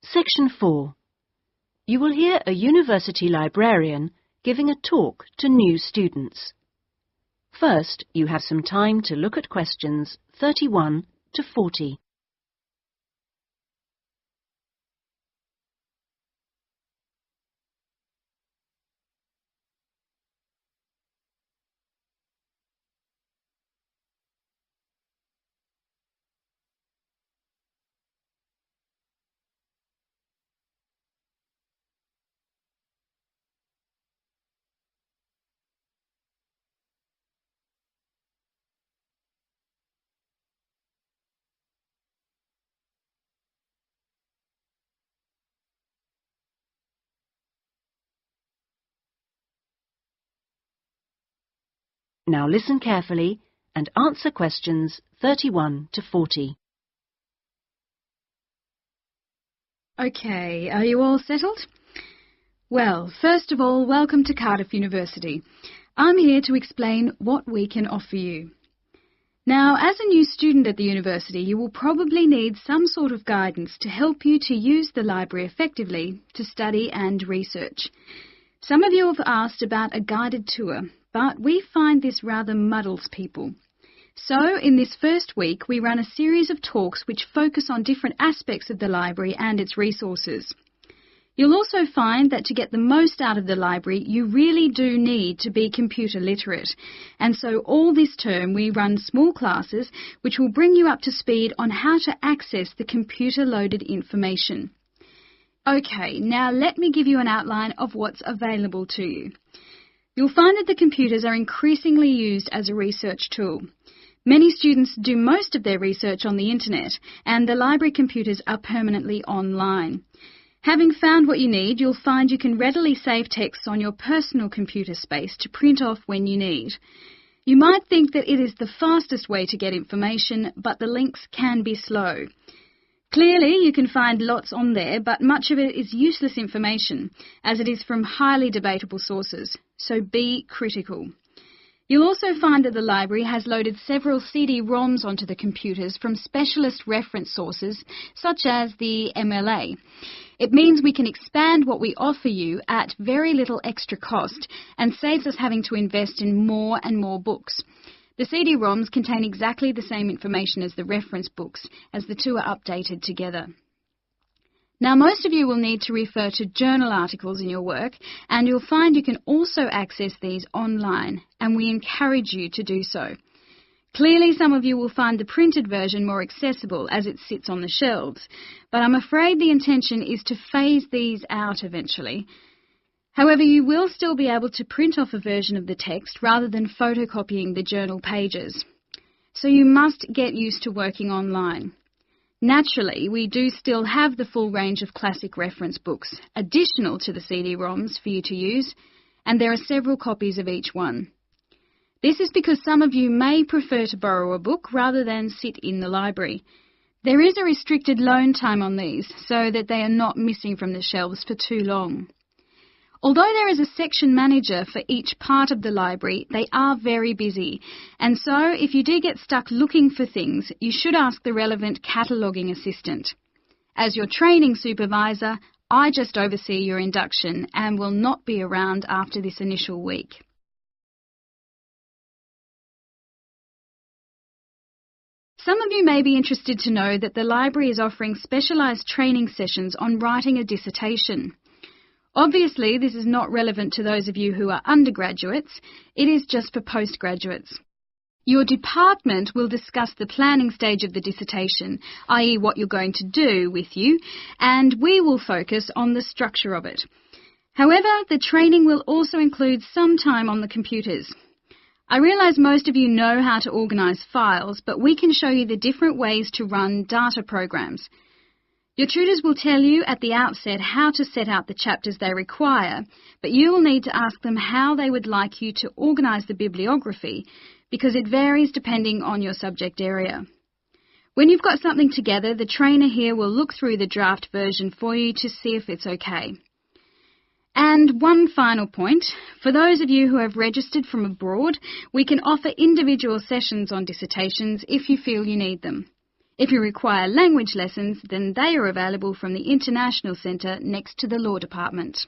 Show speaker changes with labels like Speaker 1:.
Speaker 1: Section 4. You will hear a university librarian giving a talk to new students. First, you have some time to look at questions 31 to 40. Now listen carefully and answer questions 31 to 40.
Speaker 2: Okay, are you all settled? Well, first of all, welcome to Cardiff University. I'm here to explain what we can offer you. Now, as a new student at the university, you will probably need some sort of guidance to help you to use the library effectively to study and research. Some of you have asked about a guided tour, but we find this rather muddles people. So, in this first week, we run a series of talks which focus on different aspects of the library and its resources. You'll also find that to get the most out of the library, you really do need to be computer literate. And so all this term we run small classes which will bring you up to speed on how to access the computer-loaded information. Okay, now let me give you an outline of what's available to you. You'll find that the computers are increasingly used as a research tool. Many students do most of their research on the internet, and the library computers are permanently online. Having found what you need, you'll find you can readily save texts on your personal computer space to print off when you need. You might think that it is the fastest way to get information, but the links can be slow. Clearly, you can find lots on there, but much of it is useless information, as it is from highly debatable sources, so be critical. You'll also find that the library has loaded several CD-ROMs onto the computers from specialist reference sources, such as the MLA. It means we can expand what we offer you at very little extra cost and saves us having to invest in more and more books. The CD-ROMs contain exactly the same information as the reference books, as the two are updated together. Now, most of you will need to refer to journal articles in your work, and you'll find you can also access these online, and we encourage you to do so. Clearly, some of you will find the printed version more accessible as it sits on the shelves, but I'm afraid the intention is to phase these out eventually. However, you will still be able to print off a version of the text rather than photocopying the journal pages. So you must get used to working online. Naturally, we do still have the full range of classic reference books, additional to the CD-ROMs for you to use, and there are several copies of each one. This is because some of you may prefer to borrow a book rather than sit in the library. There is a restricted loan time on these, so that they are not missing from the shelves for too long. Although there is a section manager for each part of the library, they are very busy, and so if you do get stuck looking for things, you should ask the relevant cataloguing assistant. As your training supervisor, I just oversee your induction and will not be around after this initial week. Some of you may be interested to know that the library is offering specialised training sessions on writing a dissertation. Obviously, this is not relevant to those of you who are undergraduates. It is just for postgraduates. Your department will discuss the planning stage of the dissertation, i.e. what you're going to do with you, and we will focus on the structure of it. However, the training will also include some time on the computers. I realise most of you know how to organise files, but we can show you the different ways to run data programs. Your tutors will tell you at the outset how to set out the chapters they require, but you will need to ask them how they would like you to organise the bibliography, because it varies depending on your subject area. When you've got something together, the trainer here will look through the draft version for you to see if it's okay. And one final point, for those of you who have registered from abroad, we can offer individual sessions on dissertations if you feel you need them. If you require language lessons, then they are available from the International Centre next to the Law Department.